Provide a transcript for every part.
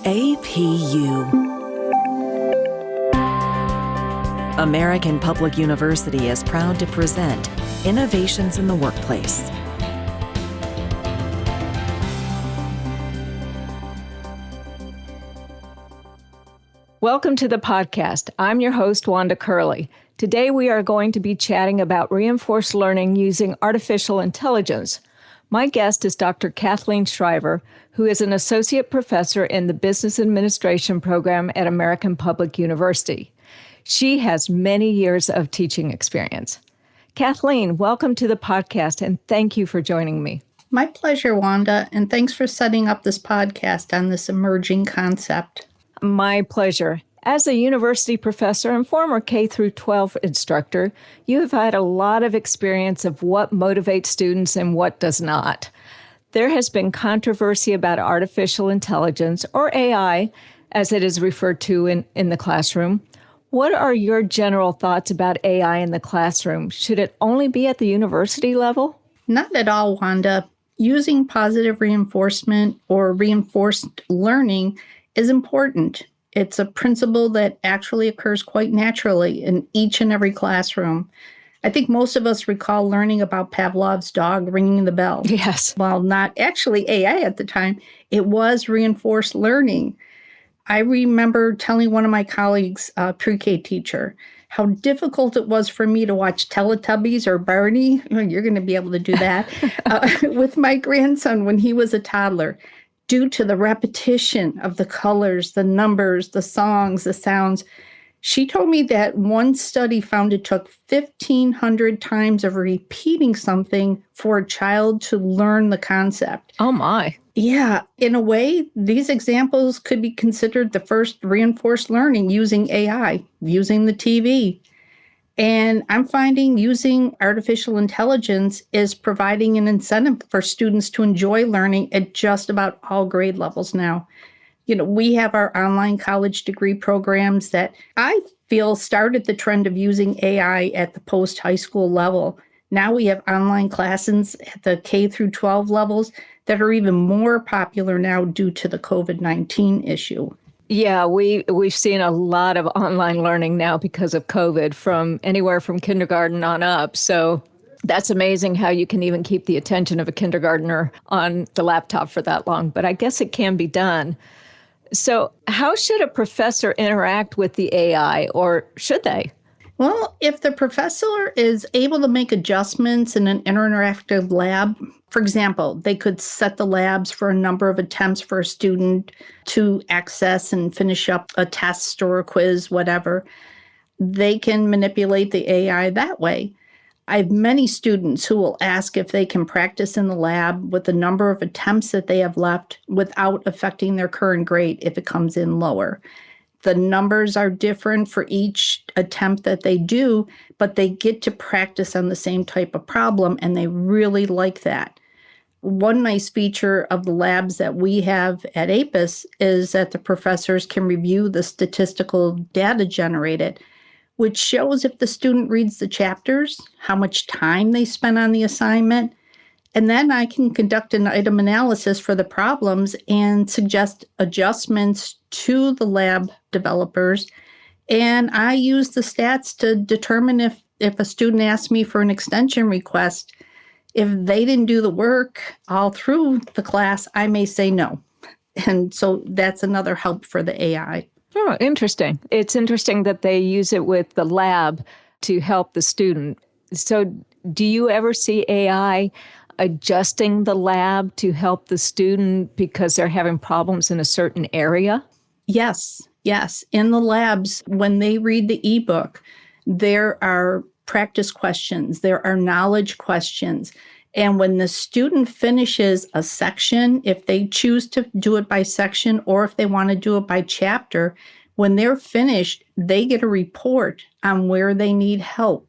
APU. American Public University is proud to present Innovations in the Workplace. Welcome to the podcast. I'm your host, Wanda Curlee. Today we are going to be chatting about reinforced learning using artificial intelligence. My guest is Dr. Kathleen Shriver, who is an associate professor in the Business Administration program at American Public University. She has many years of teaching experience. Kathleen, welcome to the podcast, and thank you for joining me. My pleasure, Wanda, and thanks for setting up this podcast on this emerging concept. My pleasure. As a university professor and former K-12 instructor, you have had a lot of experience of what motivates students and what does not. There has been controversy about artificial intelligence, or AI, as it is referred to in the classroom. What are your general thoughts about AI in the classroom? Should it only be at the university level? Not at all, Wanda. Using positive reinforcement or reinforced learning is important. It's a principle that actually occurs quite naturally in each and every classroom. I think most of us recall learning about Pavlov's dog ringing the bell. Yes. While not actually AI at the time, it was reinforced learning. I remember telling one of my colleagues, a pre-K teacher, how difficult it was for me to watch Teletubbies or Barney. You're going to be able to do that with my grandson when he was a toddler. Due to the repetition of the colors, the numbers, the songs, the sounds. She told me that one study found it took 1,500 times of repeating something for a child to learn the concept. Oh, my. Yeah, in a way, these examples could be considered the first reinforced learning using AI, using the TV. And I'm finding using artificial intelligence is providing an incentive for students to enjoy learning at just about all grade levels now. You know, we have our online college degree programs that I feel started the trend of using AI at the post-high school level. Now we have online classes at the K-12 levels that are even more popular now due to the COVID-19 issue. Yeah, we've seen a lot of online learning now because of COVID from anywhere from kindergarten on up. So that's amazing how you can even keep the attention of a kindergartner on the laptop for that long. But I guess it can be done. So how should a professor interact with the AI, or should they? Well, if the professor is able to make adjustments in an interactive lab, for example, they could set the labs for a number of attempts for a student to access and finish up a test or a quiz, whatever. They can manipulate the AI that way. I have many students who will ask if they can practice in the lab with the number of attempts that they have left without affecting their current grade if it comes in lower. The numbers are different for each attempt that they do, but they get to practice on the same type of problem, and they really like that. One nice feature of the labs that we have at APUS is that the professors can review the statistical data generated, which shows if the student reads the chapters, how much time they spent on the assignment, and then I can conduct an item analysis for the problems and suggest adjustments to the lab developers. And I use the stats to determine if a student asks me for an extension request, if they didn't do the work all through the class, I may say no. And so that's another help for the AI. Oh, interesting. It's interesting that they use it with the lab to help the student. So do you ever see AI adjusting the lab to help the student because they're having problems in a certain area? Yes. In the labs, when they read the ebook, there are practice questions, there are knowledge questions. And when the student finishes a section, if they choose to do it by section or if they want to do it by chapter, when they're finished, they get a report on where they need help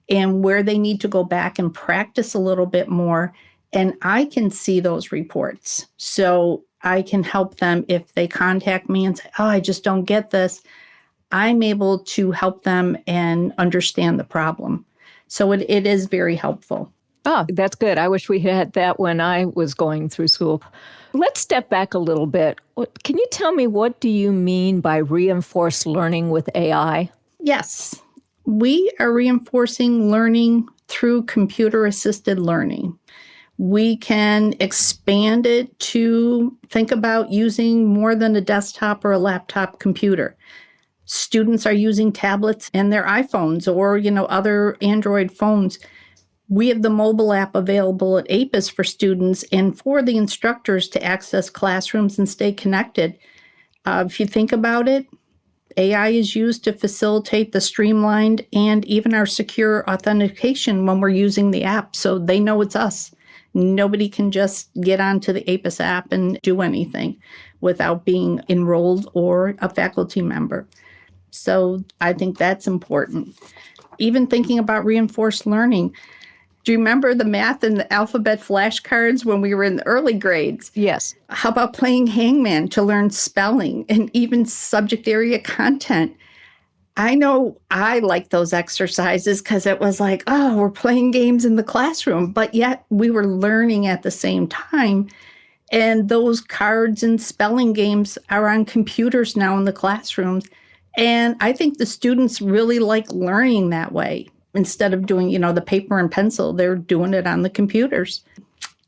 and where they need to go back and practice a little bit more. And I can see those reports. So I can help them if they contact me and say, oh, I just don't get this. I'm able to help them and understand the problem. So it is very helpful. Oh, that's good. I wish we had that when I was going through school. Let's step back a little bit. Can you tell me, what do you mean by reinforced learning with AI? Yes, we are reinforcing learning through computer-assisted learning. We can expand it to think about using more than a desktop or a laptop computer. Students are using tablets and their iPhones or, other Android phones. We have the mobile app available at APUS for students and for the instructors to access classrooms and stay connected. If you think about it, AI is used to facilitate the streamlined and even our secure authentication when we're using the app, so they know it's us. Nobody can just get onto the APUS app and do anything without being enrolled or a faculty member. So I think that's important. Even thinking about reinforced learning. Do you remember the math and the alphabet flashcards when we were in the early grades? Yes. How about playing hangman to learn spelling and even subject area content? I know I like those exercises because it was like, oh, we're playing games in the classroom, but yet we were learning at the same time. And those cards and spelling games are on computers now in the classrooms. And I think the students really like learning that way. Instead of doing, the paper and pencil, they're doing it on the computers.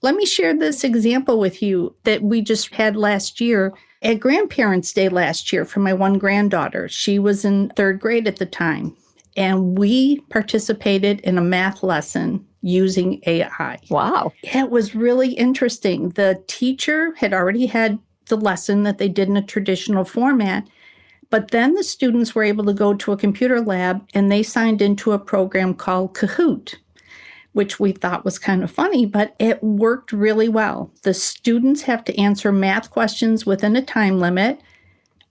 Let me share this example with you that we just had last year at Grandparents' Day last year for my one granddaughter. She was in 3rd grade at the time, and we participated in a math lesson using AI. Wow. It was really interesting. The teacher had already had the lesson that they did in a traditional format, but then the students were able to go to a computer lab and they signed into a program called Kahoot, which we thought was kind of funny, but it worked really well. The students have to answer math questions within a time limit.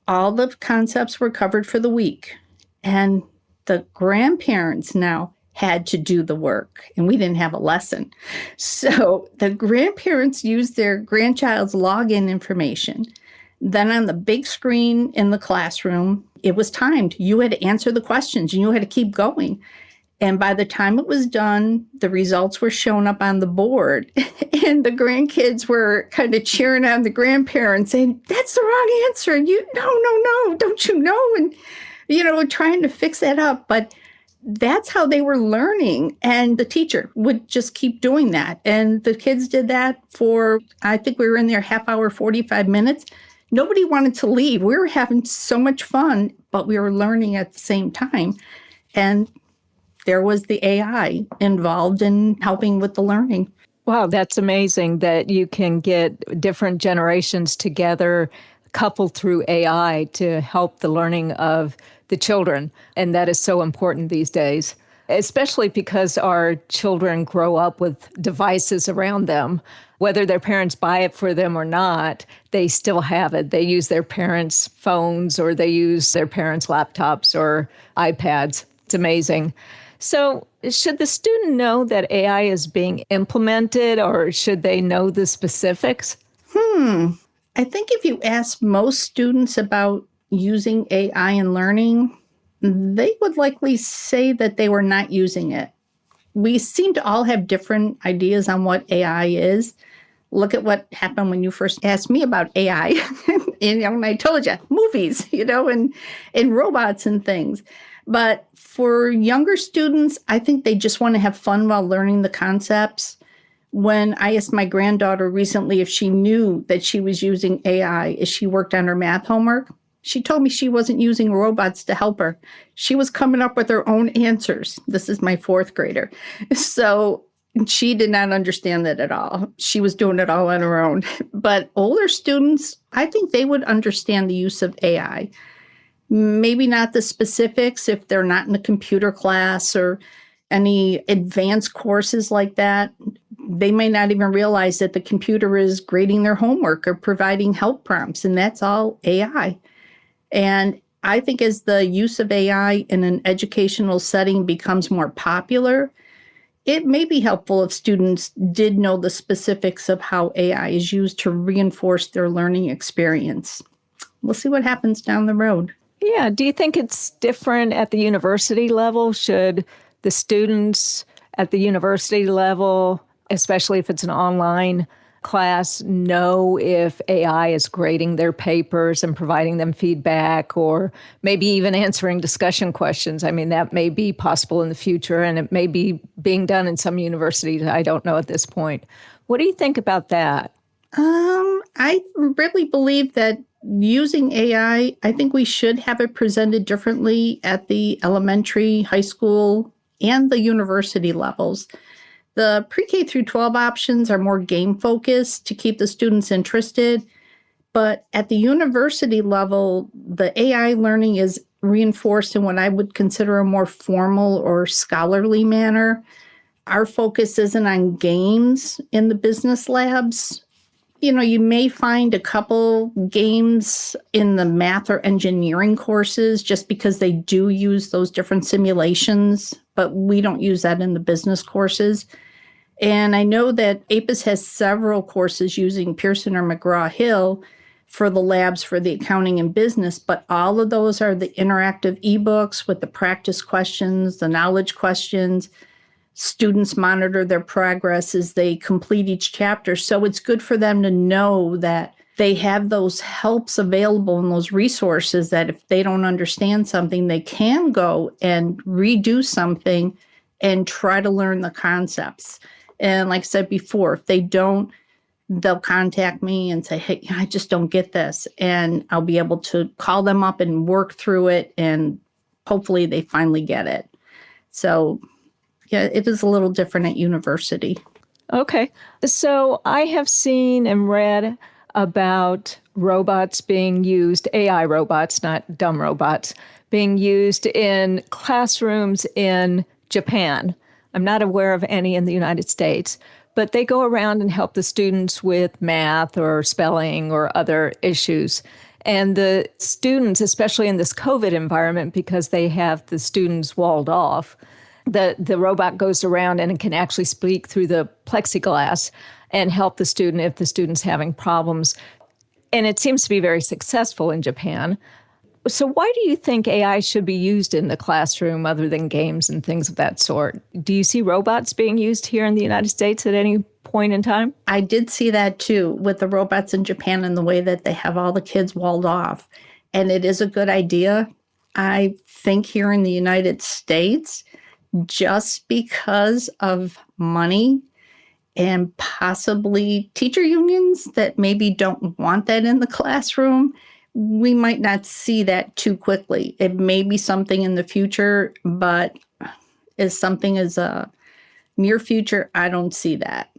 All the concepts were covered for the week. And the grandparents now had to do the work, and we didn't have a lesson. So the grandparents used their grandchild's login information. Then on the big screen in the classroom, it was timed. You had to answer the questions and you had to keep going. And by the time it was done, the results were shown up on the board. And the grandkids were kind of cheering on the grandparents saying, that's the wrong answer. No, don't you know? And, trying to fix that up. But that's how they were learning. And the teacher would just keep doing that. And the kids did that for, I think we were in there half hour, 45 minutes. Nobody wanted to leave. We were having so much fun, but we were learning at the same time. And there was the AI involved in helping with the learning. Wow, that's amazing that you can get different generations together, coupled through AI to help the learning of the children. And that is so important these days, especially because our children grow up with devices around them. Whether their parents buy it for them or not, they still have it. They use their parents' phones or they use their parents' laptops or iPads. It's amazing. So should the student know that AI is being implemented, or should they know the specifics? I think if you ask most students about using AI in learning, they would likely say that they were not using it. We seem to all have different ideas on what AI is. Look at what happened when you first asked me about AI. And I told you, movies, and robots and things. But for younger students, I think they just want to have fun while learning the concepts. When I asked my granddaughter recently if she knew that she was using AI as she worked on her math homework, she told me she wasn't using robots to help her. She was coming up with her own answers. This is my 4th grader. So she did not understand that at all. She was doing it all on her own. But older students, I think they would understand the use of AI. Maybe not the specifics if they're not in a computer class or any advanced courses like that. They may not even realize that the computer is grading their homework or providing help prompts, and that's all AI. And I think as the use of AI in an educational setting becomes more popular, it may be helpful if students did know the specifics of how AI is used to reinforce their learning experience. We'll see what happens down the road. Yeah. Do you think it's different at the university level? Should the students at the university level, especially if it's an online class know if AI is grading their papers and providing them feedback, or maybe even answering discussion questions? I mean, that may be possible in the future, and it may be being done in some universities. I don't know at this point. What do you think about that? I really believe that using AI, I think we should have it presented differently at the elementary, high school, and the university levels. The pre-K through 12 options are more game focused to keep the students interested. But at the university level, the AI learning is reinforced in what I would consider a more formal or scholarly manner. Our focus isn't on games in the business labs. You may find a couple games in the math or engineering courses just because they do use those different simulations, but we don't use that in the business courses. And I know that APUS has several courses using Pearson or McGraw-Hill for the labs for the accounting and business, but all of those are the interactive ebooks with the practice questions, the knowledge questions. Students monitor their progress as they complete each chapter. So it's good for them to know that they have those helps available and those resources that if they don't understand something, they can go and redo something and try to learn the concepts. And like I said before, if they don't, they'll contact me and say, hey, I just don't get this. And I'll be able to call them up and work through it. And hopefully they finally get it. So yeah, it is a little different at university. Okay. So I have seen and read about robots being used, AI robots, not dumb robots, being used in classrooms in Japan. I'm not aware of any in the United States, but they go around and help the students with math or spelling or other issues. And the students, especially in this COVID environment, because they have the students walled off, the robot goes around and it can actually speak through the plexiglass and help the student if the student's having problems. And it seems to be very successful in Japan. So why do you think AI should be used in the classroom other than games and things of that sort? Do you see robots being used here in the United States at any point in time? I did see that too with the robots in Japan and the way that they have all the kids walled off. And it is a good idea. I think here in the United States, just because of money and possibly teacher unions that maybe don't want that in the classroom, we might not see that too quickly. It may be something in the future, but as something as a near future, I don't see that.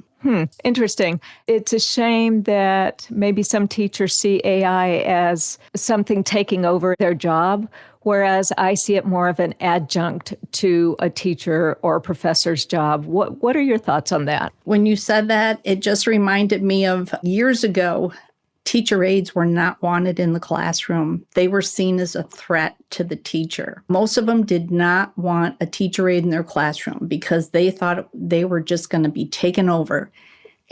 Interesting. It's a shame that maybe some teachers see AI as something taking over their job, whereas I see it more of an adjunct to a teacher or a professor's job. What are your thoughts on that? When you said that, it just reminded me of years ago, teacher aides were not wanted in the classroom. They were seen as a threat to the teacher. Most of them did not want a teacher aide in their classroom because they thought they were just going to be taken over.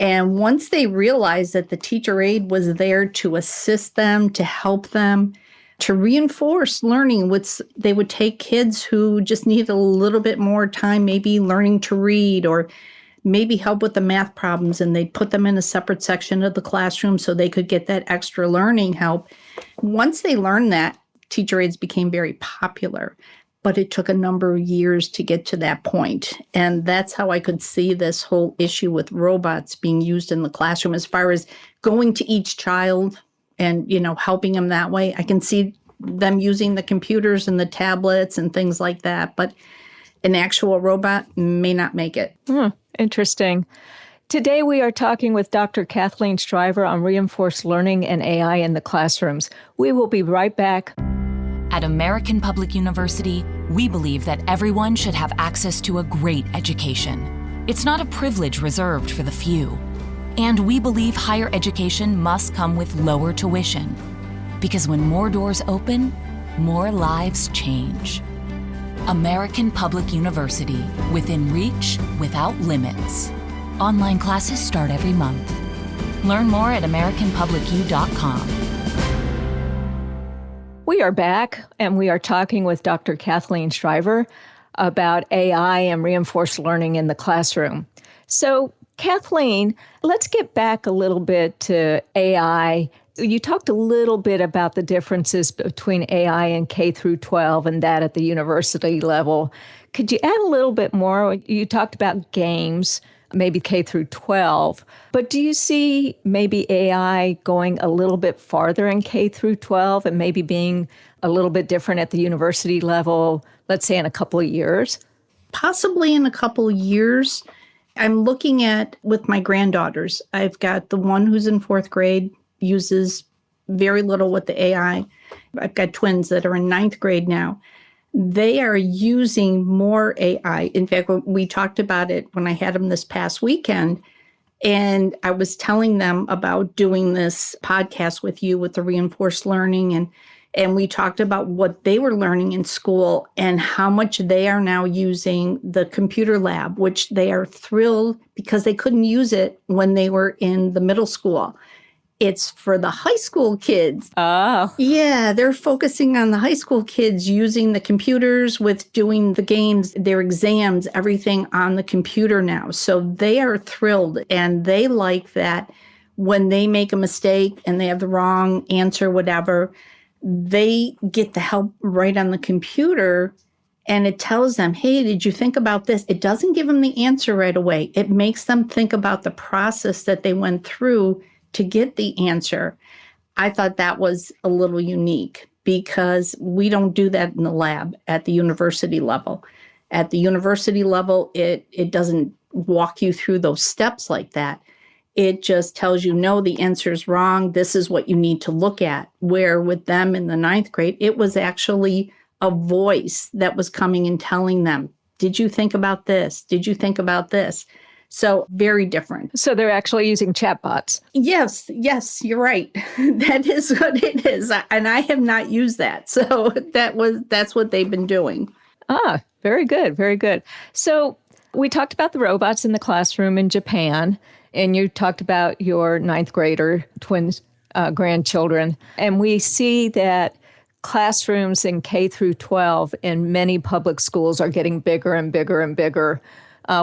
And once they realized that the teacher aide was there to assist them, to help them, to reinforce learning, they would take kids who just needed a little bit more time, maybe learning to read or maybe help with the math problems, and they'd put them in a separate section of the classroom so they could get that extra learning help. Once they learned that, teacher aides became very popular, but it took a number of years to get to that point. And that's how I could see this whole issue with robots being used in the classroom as far as going to each child and, helping them that way. I can see them using the computers and the tablets and things like that, but an actual robot may not make it. Interesting. Today we are talking with Dr. Kathleen Shriver on reinforced learning and AI in the classrooms. We will be right back. At American Public University, we believe that everyone should have access to a great education. It's not a privilege reserved for the few. And we believe higher education must come with lower tuition. Because when more doors open, more lives change. American Public University, within reach, without limits. Online classes start every month. Learn more at AmericanPublicU.com. We are back, and we are talking with Dr. Kathleen Shriver about AI and reinforced learning in the classroom. So Kathleen, let's get back a little bit to AI. You talked a little bit about the differences between AI and K through 12 and that at the university level. Could you add a little bit more? You talked about games, maybe K through 12, but do you see maybe AI going a little bit farther in K through 12 and maybe being a little bit different at the university level, let's say in a couple of years? Possibly in a couple of years. I'm looking at with my granddaughters. I've got the one who's in 4th grade, uses very little with the AI. I've got twins that are in 9th grade now. They are using more AI. In fact, we talked about it when I had them this past weekend, and I was telling them about doing this podcast with you with the reinforced learning, and we talked about what they were learning in school and how much they are now using the computer lab, which they are thrilled because they couldn't use it when they were in the middle school. It's for the high school kids. Oh. Yeah, they're focusing on the high school kids using the computers with doing the games, their exams, everything on the computer now. So they are thrilled, and they like that when they make a mistake and they have the wrong answer, whatever, they get the help right on the computer, and it tells them, hey, did you think about this? It doesn't give them the answer right away. It makes them think about the process that they went through to get the answer. I thought that was a little unique because we don't do that in the lab at the university level. At the university level, it doesn't walk you through those steps like that. It just tells you, no, the answer is wrong. This is what you need to look at. Where with them in the 9th grade, it was actually a voice that was coming and telling them, did you think about this? Did you think about this? So very different. So they're actually using chatbots. Yes, you're right. That is what it is. And I have not used that. So that's what they've been doing. Ah, very good, very good. So we talked about the robots in the classroom in Japan, and you talked about your 9th grader twins, grandchildren. And we see that classrooms in K through 12 in many public schools are getting bigger and bigger and bigger,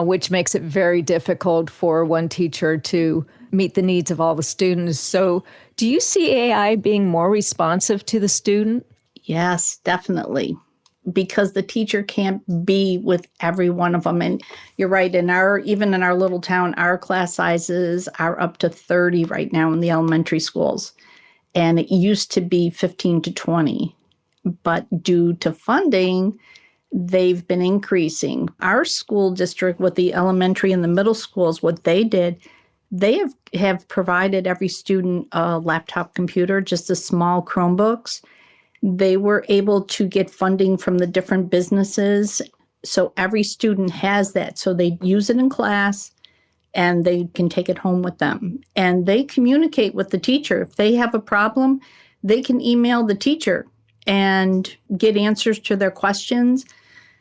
which makes it very difficult for one teacher to meet the needs of all the students. So do you see AI being more responsive to the student? Yes, definitely. Because the teacher can't be with every one of them. And you're right, even in our little town, our class sizes are up to 30 right now in the elementary schools. And it used to be 15 to 20. But due to funding, they've been increasing. Our school district with the elementary and the middle schools, what they did, they have provided every student a laptop computer, just a small Chromebooks. They were able to get funding from the different businesses. So every student has that. So they use it in class and they can take it home with them. And they communicate with the teacher. If they have a problem, they can email the teacher and get answers to their questions.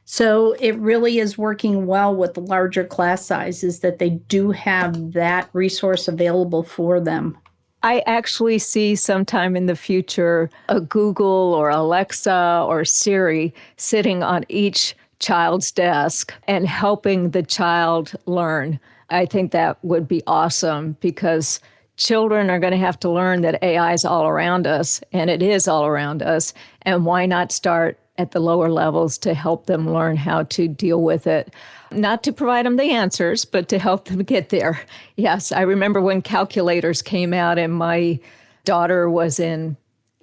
So it really is working well with the larger class sizes that they do have that resource available for them. I actually see sometime in the future a Google or Alexa or Siri sitting on each child's desk and helping the child learn. I think that would be awesome because children are going to have to learn that AI is all around us, and it is all around us. And why not start at the lower levels to help them learn how to deal with it? Not to provide them the answers, but to help them get there. Yes, I remember when calculators came out and my daughter was in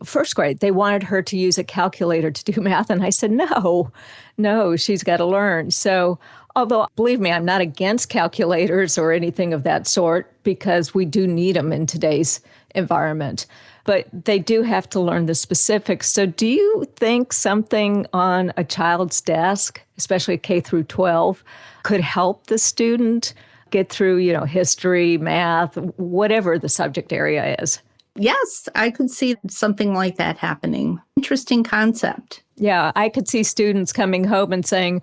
1st grade. They wanted her to use a calculator to do math. And I said, no, she's got to learn. So although, believe me, I'm not against calculators or anything of that sort because we do need them in today's environment. But they do have to learn the specifics. So do you think something on a child's desk, especially K through 12, could help the student get through, history, math, whatever the subject area is? Yes, I could see something like that happening. Interesting concept. Yeah, I could see students coming home and saying,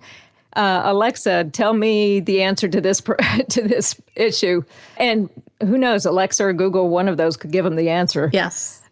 Alexa, tell me the answer to this to this issue. And who knows, Alexa or Google, one of those could give them the answer. Yes.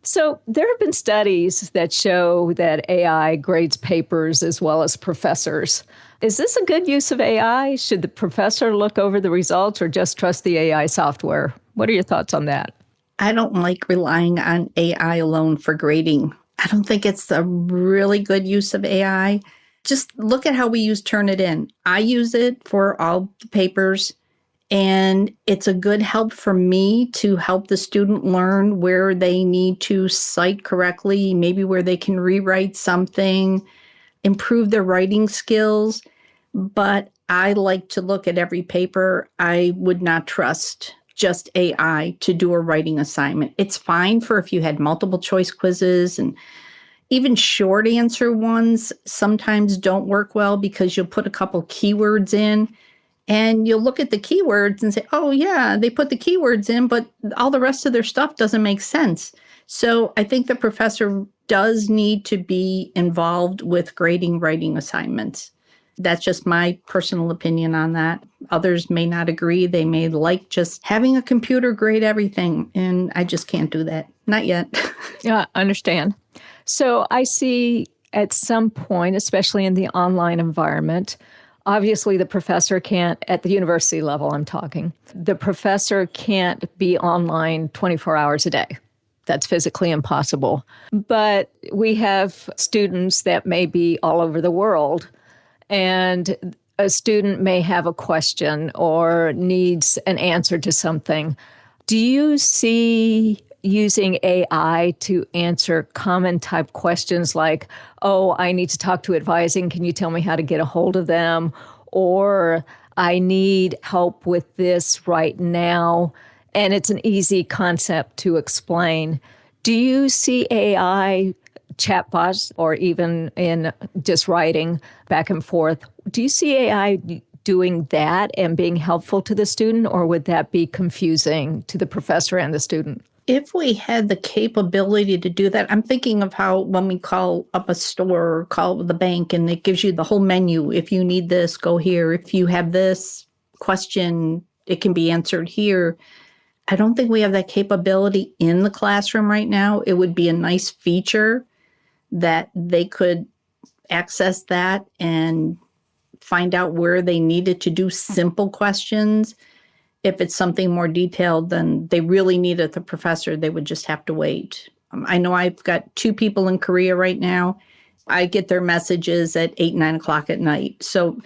So there have been studies that show that AI grades papers as well as professors. Is this a good use of AI? Should the professor look over the results or just trust the AI software? What are your thoughts on that? I don't like relying on AI alone for grading. I don't think it's a really good use of AI. Just look at how we use Turnitin. I use it for all the papers, and it's a good help for me to help the student learn where they need to cite correctly, maybe where they can rewrite something, improve their writing skills. But I like to look at every paper. I would not trust just AI to do a writing assignment. It's fine for if you had multiple choice quizzes, and even short answer ones sometimes don't work well because you'll put a couple keywords in and you'll look at the keywords and say, oh yeah, they put the keywords in, but all the rest of their stuff doesn't make sense. So I think the professor does need to be involved with grading writing assignments. That's just my personal opinion on that. Others may not agree. They may like just having a computer grade everything, and I just can't do that. Not yet. Yeah, I understand. So I see at some point, especially in the online environment, obviously the professor can't, at the university level I'm talking, the professor can't be online 24 hours a day. That's physically impossible. But we have students that may be all over the world, and a student may have a question or needs an answer to something. Do you see using AI to answer common type questions like, oh, I need to talk to advising, can you tell me how to get a hold of them? Or I need help with this right now, and it's an easy concept to explain. Do you see AI chatbots, or even in just writing back and forth, do you see AI doing that and being helpful to the student, or would that be confusing to the professor and the student? If we had the capability to do that, I'm thinking of how when we call up a store or call the bank and it gives you the whole menu. If you need this, go here. If you have this question, it can be answered here. I don't think we have that capability in the classroom right now. It would be a nice feature that they could access that and find out where they needed to do simple questions. If it's something more detailed, then they really needed the professor. They would just have to wait. I know I've got 2 people in Korea right now. I get their messages at 8, 9 o'clock at night. So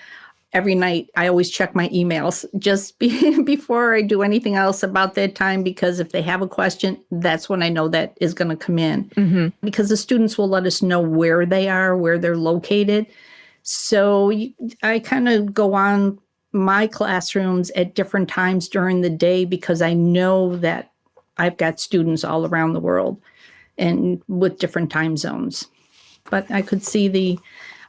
every night I always check my emails just before I do anything else about that time, because if they have a question, that's when I know that is going to come in. Mm-hmm. Because the students will let us know where they are, where they're located. So I kind of go on my classrooms at different times during the day because I know that I've got students all around the world and with different time zones. But I could see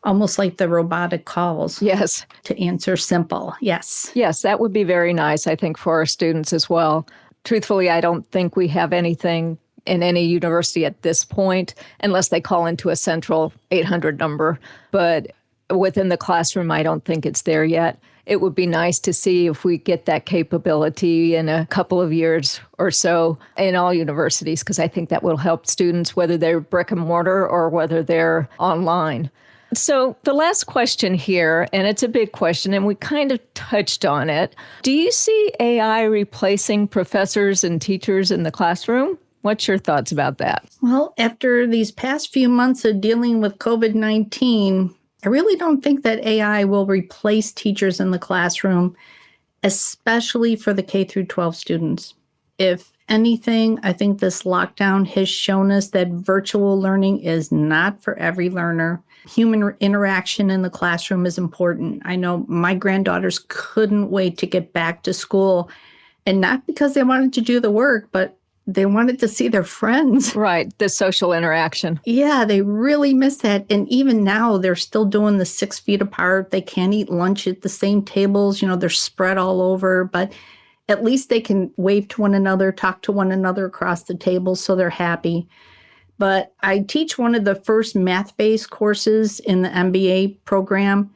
almost like the robotic calls. Yes. To answer simple. Yes. Yes, that would be very nice, I think, for our students as well. Truthfully, I don't think we have anything in any university at this point, unless they call into a central 800 number. But within the classroom, I don't think it's there yet. It would be nice to see if we get that capability in a couple of years or so in all universities, because I think that will help students, whether they're brick and mortar or whether they're online. So the last question here, and it's a big question, and we kind of touched on it. Do you see AI replacing professors and teachers in the classroom? What's your thoughts about that? Well, after these past few months of dealing with COVID-19, I really don't think that AI will replace teachers in the classroom, especially for the K through 12 students. If anything, I think this lockdown has shown us that virtual learning is not for every learner. Human interaction in the classroom is important. I know my granddaughters couldn't wait to get back to school, and not because they wanted to do the work, but they wanted to see their friends. Right, the social interaction. Yeah, they really miss that. And even now, they're still doing the 6 feet apart. They can't eat lunch at the same tables. They're spread all over. But at least they can wave to one another, talk to one another across the table, so they're happy. But I teach one of the first math-based courses in the MBA program.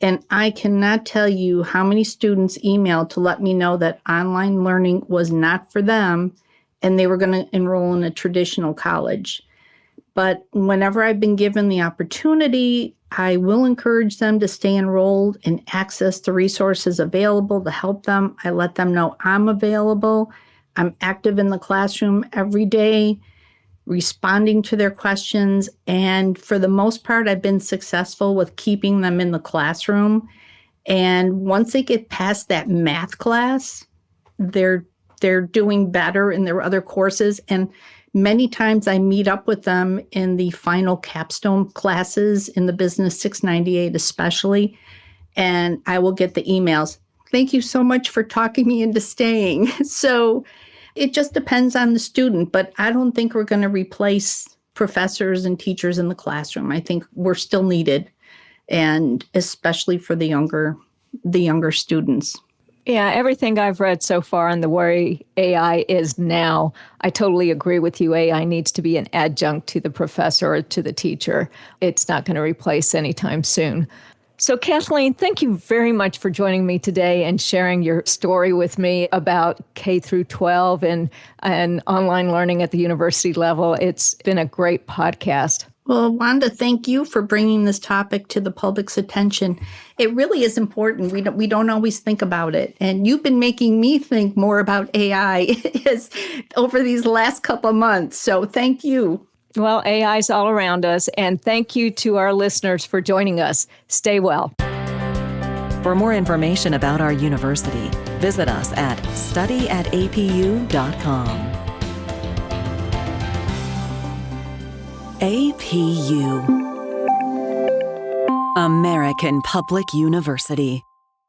And I cannot tell you how many students emailed to let me know that online learning was not for them, and they were going to enroll in a traditional college. But whenever I've been given the opportunity, I will encourage them to stay enrolled and access the resources available to help them. I let them know I'm available. I'm active in the classroom every day, responding to their questions. And for the most part, I've been successful with keeping them in the classroom. And once they get past that math class, they're doing better in their other courses. And many times I meet up with them in the final capstone classes in the Business 698 especially, and I will get the emails. Thank you so much for talking me into staying. So it just depends on the student, but I don't think we're going to replace professors and teachers in the classroom. I think we're still needed, and especially for the younger students. Yeah, everything I've read so far on the way AI is now, I totally agree with you. AI needs to be an adjunct to the professor or to the teacher. It's not going to replace anytime soon. So Kathleen, thank you very much for joining me today and sharing your story with me about K through 12 and online learning at the university level. It's been a great podcast. Well, Wanda, thank you for bringing this topic to the public's attention. It really is important. We don't always think about it. And you've been making me think more about AI over these last couple of months. So thank you. Well, AI is all around us. And thank you to our listeners for joining us. Stay well. For more information about our university, visit us at studyatapu.com. APU, American Public University.